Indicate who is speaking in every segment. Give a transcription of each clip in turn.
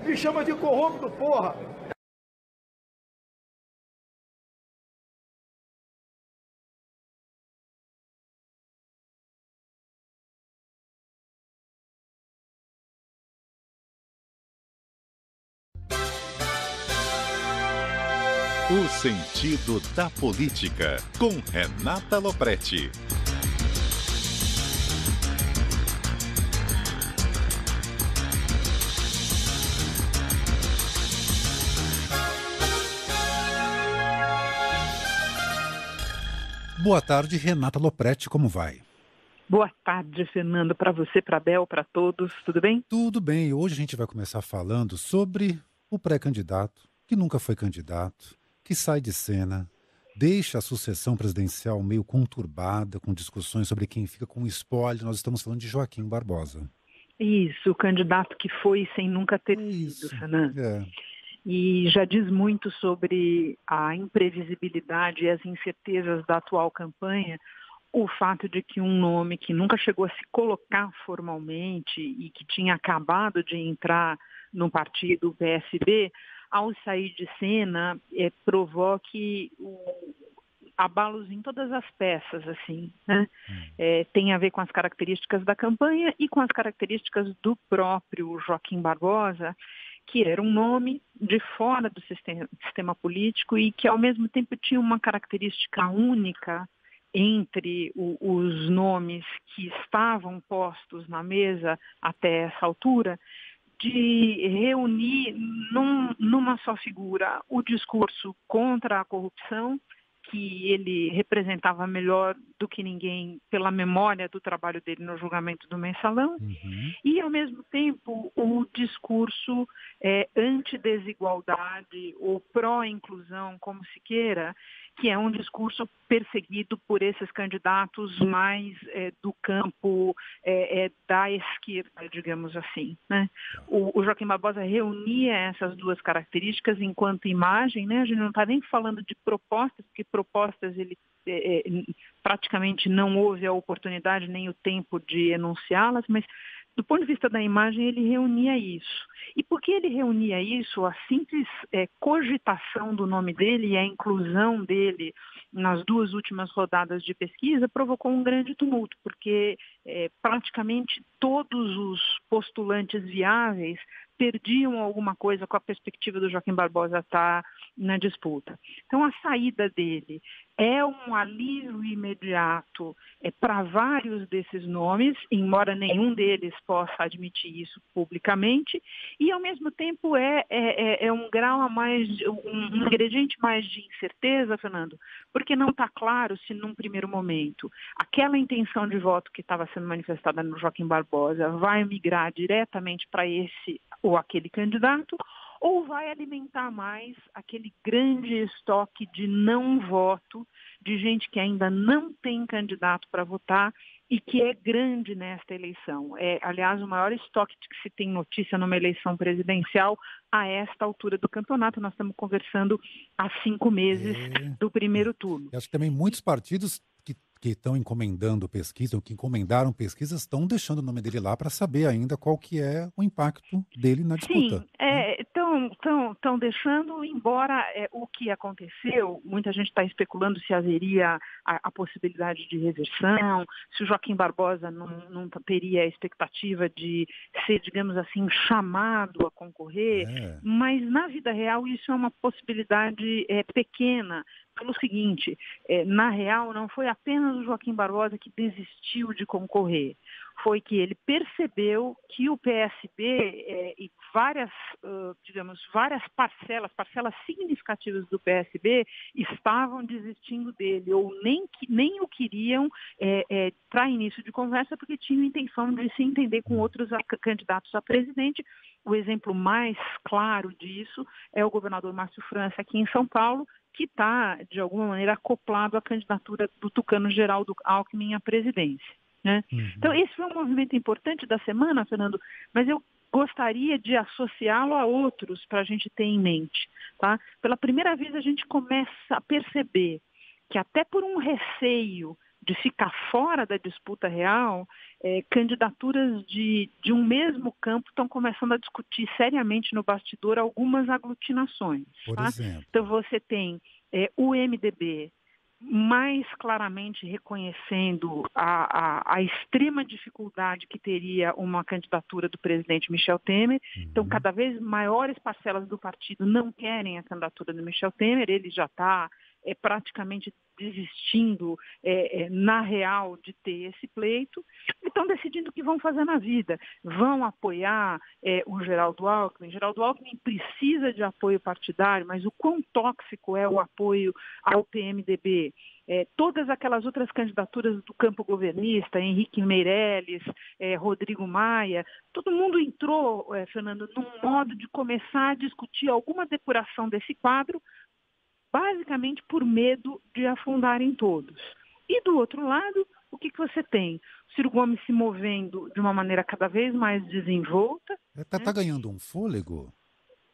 Speaker 1: Me chama de corrupto, porra!
Speaker 2: O sentido da política, com Renata Loprete.
Speaker 3: Boa tarde, Renata Loprete, como vai?
Speaker 4: Boa tarde, Fernando, para você, para a Bel, para todos, tudo bem?
Speaker 3: Tudo bem, hoje a gente vai começar falando sobre o pré-candidato, que nunca foi candidato, que sai de cena, deixa a sucessão presidencial meio conturbada, com discussões sobre quem fica com o espólio. Nós estamos falando de Joaquim Barbosa.
Speaker 4: Isso, o candidato que foi sem nunca ter sido, Fernando. E já diz muito sobre a imprevisibilidade e as incertezas da atual campanha, o fato de que um nome que nunca chegou a se colocar formalmente e que tinha acabado de entrar no partido PSB, ao sair de cena, provoque abalos em todas as peças, assim, né? Tem a ver com as características da campanha e com as características do próprio Joaquim Barbosa, que era um nome de fora do sistema político e que, ao mesmo tempo, tinha uma característica única entre os nomes que estavam postos na mesa até essa altura, de reunir numa só figura o discurso contra a corrupção, que ele representava melhor do que ninguém pela memória do trabalho dele no julgamento do Mensalão, e, ao mesmo tempo, o discurso anti-desigualdade ou pró-inclusão, como se queira, que é um discurso perseguido por esses candidatos mais do campo da esquerda, digamos assim, né? O Joaquim Barbosa reunia essas duas características enquanto imagem, né? A gente não está nem falando de propostas, porque propostas ele praticamente não houve a oportunidade nem o tempo de enunciá-las, mas do ponto de vista da imagem, ele reunia isso. E por que ele reunia isso? A simples cogitação do nome dele e a inclusão dele nas duas últimas rodadas de pesquisa provocou um grande tumulto, porque praticamente todos os postulantes viáveis perdiam alguma coisa com a perspectiva do Joaquim Barbosa estar na disputa. Então, a saída dele é um alívio imediato para vários desses nomes, embora nenhum deles possa admitir isso publicamente, e, ao mesmo tempo, é um grau a mais, um ingrediente mais de incerteza, Fernando, porque não está claro se, num primeiro momento, aquela intenção de voto que estava sendo manifestada no Joaquim Barbosa vai migrar diretamente para esse ou aquele candidato, ou vai alimentar mais aquele grande estoque de não voto, de gente que ainda não tem candidato para votar e que é grande nesta eleição. É, aliás, o maior estoque de que se tem notícia numa eleição presidencial a esta altura do campeonato. Nós estamos conversando há 5 meses do primeiro turno.
Speaker 3: Eu acho que também muitos partidos que estão encomendando pesquisa, ou que encomendaram pesquisas, estão deixando o nome dele lá para saber ainda qual que é o impacto dele na disputa.
Speaker 4: Sim, estão deixando, embora o que aconteceu, muita gente está especulando se haveria a possibilidade de reversão, se o Joaquim Barbosa não teria a expectativa de ser, digamos assim, chamado a concorrer, mas na vida real isso é uma possibilidade pequena. Pelo seguinte, na real, não foi apenas o Joaquim Barbosa que desistiu de concorrer, foi que ele percebeu que o PSB e várias parcelas significativas do PSB estavam desistindo dele, ou nem o queriam para início de conversa, porque tinham intenção de se entender com outros candidatos a presidente. O exemplo mais claro disso é o governador Márcio França aqui em São Paulo, que está, de alguma maneira, acoplado à candidatura do tucano Geraldo Alckmin à presidência, né? Então, esse foi um movimento importante da semana, Fernando, mas eu gostaria de associá-lo a outros para a gente ter em mente, tá? Pela primeira vez, a gente começa a perceber que até por um receio de ficar fora da disputa real, candidaturas de um mesmo campo estão começando a discutir seriamente no bastidor algumas aglutinações.
Speaker 3: Por
Speaker 4: tá?
Speaker 3: exemplo.
Speaker 4: Então você tem o MDB mais claramente reconhecendo a extrema dificuldade que teria uma candidatura do presidente Michel Temer. Então, cada vez maiores parcelas do partido não querem a candidatura do Michel Temer, ele já está praticamente desistindo, na real, de ter esse pleito, e estão decidindo o que vão fazer na vida. Vão apoiar o Geraldo Alckmin. Geraldo Alckmin precisa de apoio partidário, mas o quão tóxico é o apoio ao PMDB? Todas aquelas outras candidaturas do campo governista, Henrique Meirelles, Rodrigo Maia, todo mundo entrou, Fernando, num modo de começar a discutir alguma depuração desse quadro, basicamente por medo de afundarem todos. E do outro lado, o que você tem? O Ciro Gomes se movendo de uma maneira cada vez mais desenvolta.
Speaker 3: Tá ganhando um fôlego,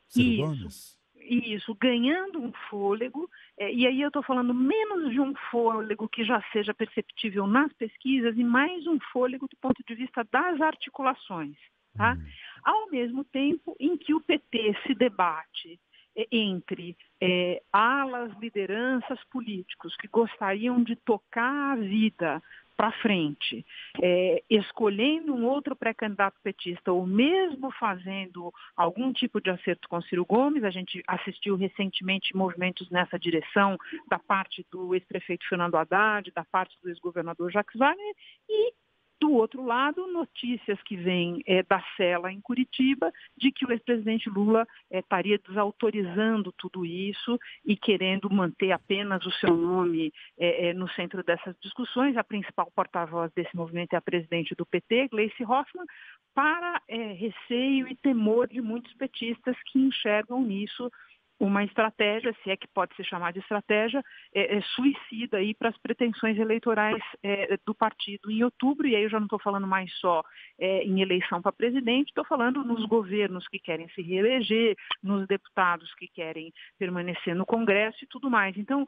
Speaker 3: Ciro Gomes?
Speaker 4: Isso, ganhando um fôlego, e aí eu estou falando menos de um fôlego que já seja perceptível nas pesquisas e mais um fôlego do ponto de vista das articulações. Tá? Ao mesmo tempo em que o PT se debate entre alas, lideranças políticos que gostariam de tocar a vida para frente, escolhendo um outro pré-candidato petista ou mesmo fazendo algum tipo de acerto com Ciro Gomes. A gente assistiu recentemente movimentos nessa direção da parte do ex-prefeito Fernando Haddad, da parte do ex-governador Jacques Wagner e, do outro lado, notícias que vêm da cela em Curitiba de que o ex-presidente Lula estaria desautorizando tudo isso e querendo manter apenas o seu nome no centro dessas discussões. A principal porta-voz desse movimento é a presidente do PT, Gleisi Hoffmann, para receio e temor de muitos petistas que enxergam nisso uma estratégia, se é que pode se chamar de estratégia, suicida aí para as pretensões eleitorais do partido em outubro. E aí eu já não estou falando mais só em eleição para presidente, estou falando nos governos que querem se reeleger, nos deputados que querem permanecer no Congresso e tudo mais. Então,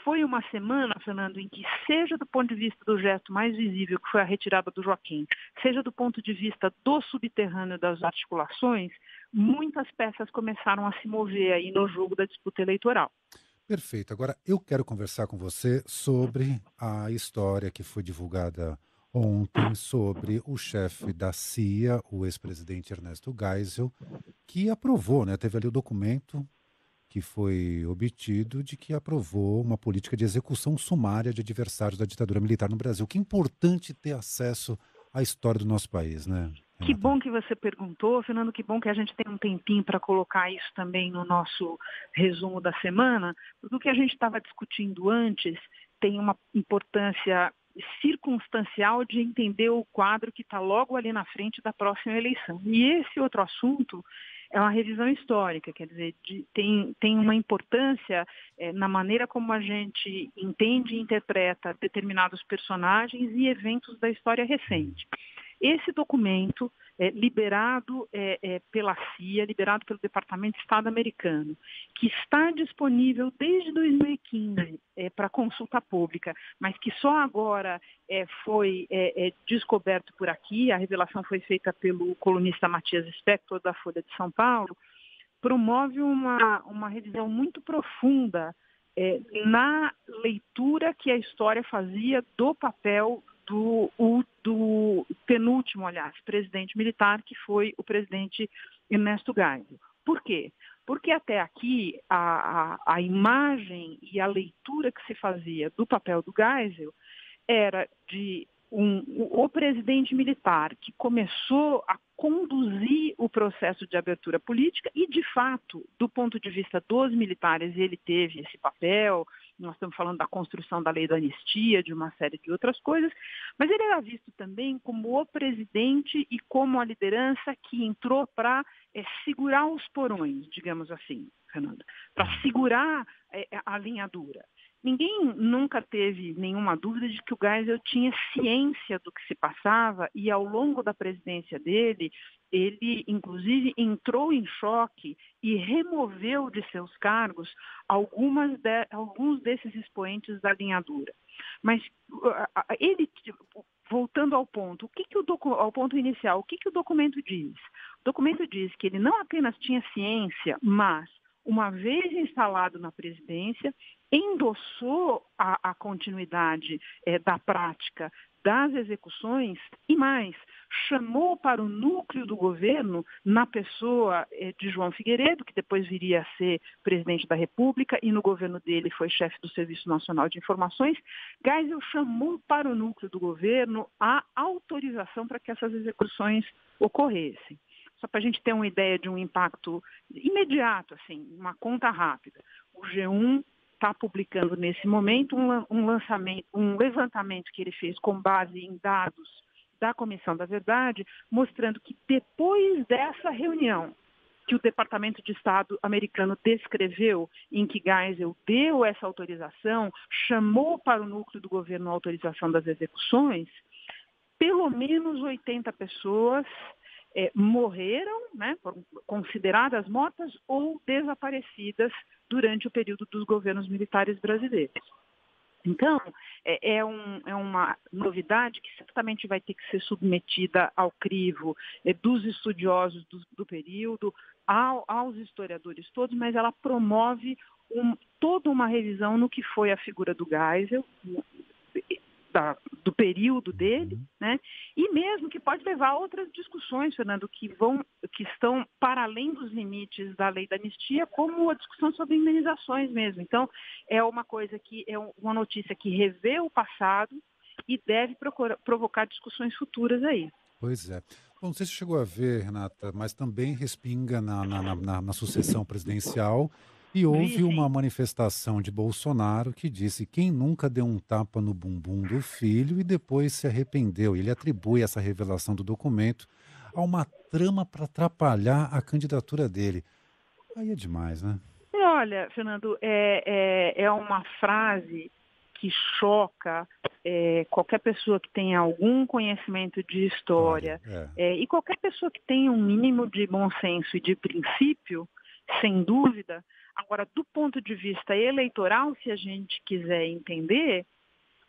Speaker 4: foi uma semana, Fernando, em que, seja do ponto de vista do gesto mais visível, que foi a retirada do Joaquim, seja do ponto de vista do subterrâneo das articulações, muitas peças começaram a se mover aí no jogo da disputa eleitoral.
Speaker 3: Perfeito. Agora, eu quero conversar com você sobre a história que foi divulgada ontem sobre o chefe da CIA, o ex-presidente Ernesto Geisel, que aprovou, né? Teve ali o documento que foi obtido de que aprovou uma política de execução sumária de adversários da ditadura militar no Brasil. Que importante ter acesso à história do nosso país, né?
Speaker 4: Que bom que você perguntou, Fernando, que bom que a gente tem um tempinho para colocar isso também no nosso resumo da semana, porque o que a gente estava discutindo antes tem uma importância circunstancial de entender o quadro que está logo ali na frente da próxima eleição. E esse outro assunto é uma revisão histórica, quer dizer, tem uma importância na maneira como a gente entende e interpreta determinados personagens e eventos da história recente. Esse documento, liberado pela CIA, liberado pelo Departamento de Estado americano, que está disponível desde 2015 para consulta pública, mas que só agora foi descoberto por aqui, a revelação foi feita pelo colunista Matias Spector, da Folha de São Paulo, promove uma revisão muito profunda na leitura que a história fazia do papel do penúltimo, aliás, presidente militar, que foi o presidente Ernesto Geisel. Por quê? Porque até aqui a imagem e a leitura que se fazia do papel do Geisel era de o presidente militar que começou a conduzir o processo de abertura política e, de fato, do ponto de vista dos militares, ele teve esse papel. Nós estamos falando da construção da lei da anistia, de uma série de outras coisas, mas ele era visto também como o presidente e como a liderança que entrou para segurar os porões, digamos assim, Fernando, para segurar a linha dura. Ninguém nunca teve nenhuma dúvida de que o Geisel tinha ciência do que se passava e, ao longo da presidência dele, ele, inclusive, entrou em choque e removeu de seus cargos alguns desses expoentes da linha dura. mas ele, voltando ao ponto, ao ponto inicial, o que o documento diz? O documento diz que ele não apenas tinha ciência, mas, uma vez instalado na presidência, endossou a continuidade da prática das execuções e mais, chamou para o núcleo do governo, na pessoa de João Figueiredo, que depois viria a ser presidente da República e no governo dele foi chefe do Serviço Nacional de Informações, Geisel chamou para o núcleo do governo a autorização para que essas execuções ocorressem. Só para a gente ter uma ideia de um impacto imediato, assim, uma conta rápida. O G1 está publicando nesse momento um levantamento que ele fez com base em dados da Comissão da Verdade, mostrando que depois dessa reunião que o Departamento de Estado americano descreveu, em que Geisel deu essa autorização, chamou para o núcleo do governo a autorização das execuções, pelo menos 80 pessoas morreram, né, foram consideradas mortas ou desaparecidas durante o período dos governos militares brasileiros. Então, é uma novidade que certamente vai ter que ser submetida ao crivo dos estudiosos do período, aos historiadores todos, mas ela promove toda uma revisão no que foi a figura do Geisel, do período dele, né? E mesmo que pode levar a outras discussões, Fernando, que estão para além dos limites da lei da anistia, como a discussão sobre indenizações mesmo. Então, é uma coisa que é uma notícia que revê o passado e deve provocar discussões futuras aí.
Speaker 3: Pois é. Bom, não sei se chegou a ver, Renata, mas também respinga na sucessão presidencial. E houve uma manifestação de Bolsonaro que disse quem nunca deu um tapa no bumbum do filho e depois se arrependeu. Ele atribui essa revelação do documento a uma trama para atrapalhar a candidatura dele. Aí é demais, né?
Speaker 4: Olha, Fernando, é uma frase que choca qualquer pessoa que tenha algum conhecimento de história e qualquer pessoa que tenha um mínimo de bom senso e de princípio, sem dúvida. Agora, do ponto de vista eleitoral, se a gente quiser entender,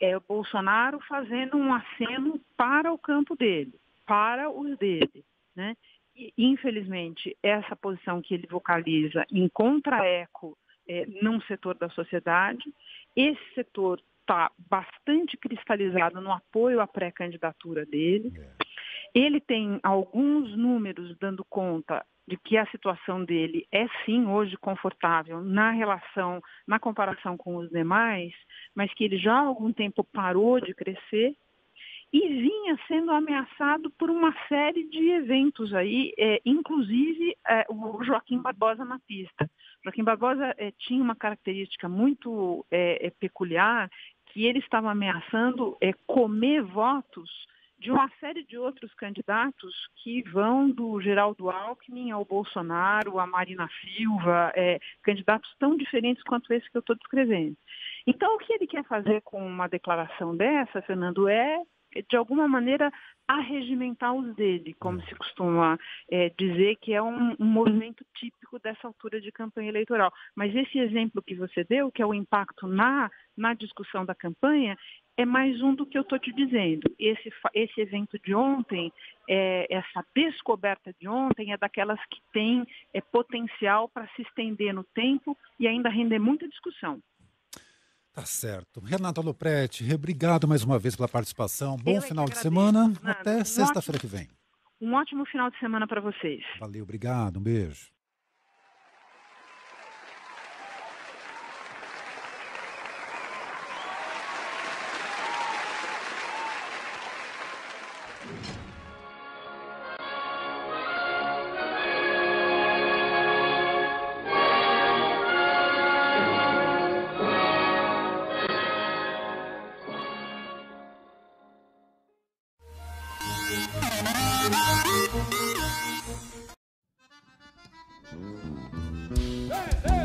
Speaker 4: é o Bolsonaro fazendo um aceno para o campo dele, para os dele, né? E, infelizmente, essa posição que ele vocaliza encontra eco num setor da sociedade. Esse setor está bastante cristalizado no apoio à pré-candidatura dele. Ele tem alguns números dando conta de que a situação dele é sim hoje confortável na comparação com os demais, mas que ele já há algum tempo parou de crescer e vinha sendo ameaçado por uma série de eventos aí, inclusive o Joaquim Barbosa na pista. Joaquim Barbosa tinha uma característica muito peculiar, que ele estava ameaçando comer votos de uma série de outros candidatos que vão do Geraldo Alckmin ao Bolsonaro, a Marina Silva, candidatos tão diferentes quanto esse que eu estou descrevendo. Então, o que ele quer fazer com uma declaração dessa, Fernando, é, de alguma maneira, arregimentar os dele, como se costuma dizer, que é um movimento típico dessa altura de campanha eleitoral. Mas esse exemplo que você deu, que é o impacto na discussão da campanha, é mais um do que eu estou te dizendo. Esse evento de ontem, essa descoberta de ontem, é daquelas que tem potencial para se estender no tempo e ainda render muita discussão.
Speaker 3: Tá certo. Renata Lopretti, obrigado mais uma vez pela participação. Bom final de semana. Até sexta-feira que vem.
Speaker 4: Um ótimo final de semana para vocês.
Speaker 3: Valeu, obrigado. Um beijo.
Speaker 1: Hey, hey!